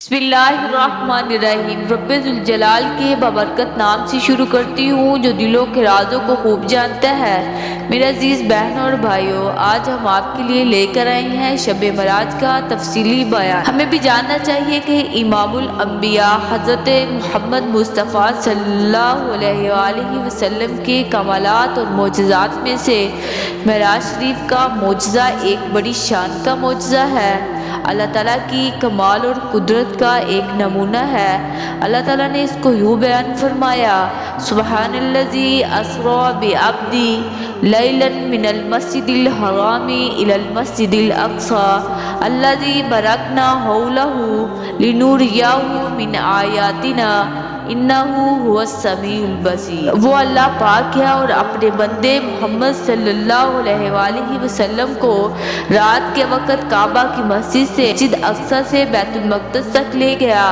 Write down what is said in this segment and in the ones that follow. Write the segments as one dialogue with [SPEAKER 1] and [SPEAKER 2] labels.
[SPEAKER 1] बिस्मिल्लाहिर्रहमानिर्रहीम। रब्बे ज़ुल जलाल के बबरकत नाम से शुरू करती हूँ जो दिलों के राजों को खूब जानता है। मेरे अजीज बहनों और भाइयों, आज हम आपके लिए लेकर आए हैं शब मराज का तफसीली बयान। हमें भी जानना चाहिए कि इमामुल अंबिया हज़रत मोहम्मद मुस्तफ़ा सल्लल्लाहु अलैहि वसल्लम के कमालात और मोजज़ात में से मेराज शरीफ का मोजज़ा एक बड़ी शान का मोजज़ा है। अल्लाह ताला की कमाल और कुदरत का एक नमूना है। अल्लाह ताला ने इसको यूँ बयान फरमाया, सुब्हानल्लज़ी अस्रा बिअब्दी लैलन मिनल मस्जिदिल हरामी इलल मस्जिदिल अक़सा अल्लज़ी बरकना हौलहू लिनुरियहू मिन आयातिना इन्नहू हुवस समीउल बसीर। वो अल्लाह पाक है और अपने बंदे मोहम्मद सल्लल्लाहु अलैहि वसल्लम को रात के वक़्त काबा की मस्जिद से मस्जिद अक़सा से बैतुल मक़दस तक ले गया,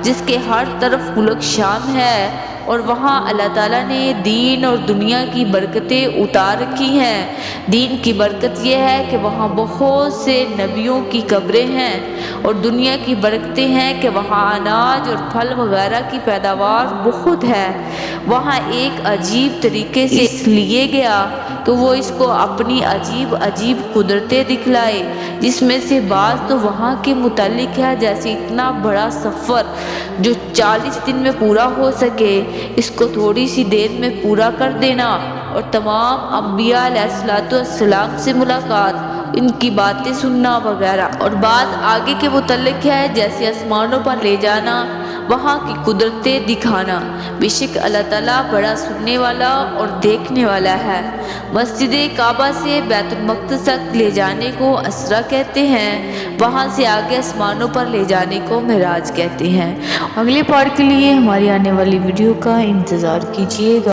[SPEAKER 1] जिसके हर तरफ मुल्क शाम है, और वहाँ अल्लाह ताला ने दीन और दुनिया की बरकतें उतार रखी हैं। दीन की बरकत यह है कि वहाँ बहुत से नबियों की कब्रें हैं, और दुनिया की बरकतें हैं कि वहाँ अनाज और फल वगैरह की पैदावार बहुत है। वहाँ एक अजीब तरीके से इसलिए गया कि वो इसको अपनी अजीब अजीब कुदरतें दिखलाए, जिसमें से बात तो वहाँ के मुतालिक है, जैसे इतना बड़ा सफ़र जो 40 दिन में पूरा हो सके, इसको थोड़ी सी देर में पूरा कर देना, और तमाम अंबिया अलैहिस्सलाम से मुलाकात, इनकी बातें सुनना वगैरह। और बात आगे के मुतालिक है, जैसे आसमानों पर ले जाना, वहाँ की कुदरतें दिखाना। बेशक अल्लाह ताला बड़ा सुनने वाला और देखने वाला है। मस्जिद काबा से बैतुल मक़दस तक ले जाने को असरा कहते हैं, वहाँ से आगे आसमानों पर ले जाने को मेराज कहते हैं।
[SPEAKER 2] अगले पार्ट के लिए हमारी आने वाली वीडियो का इंतज़ार कीजिएगा।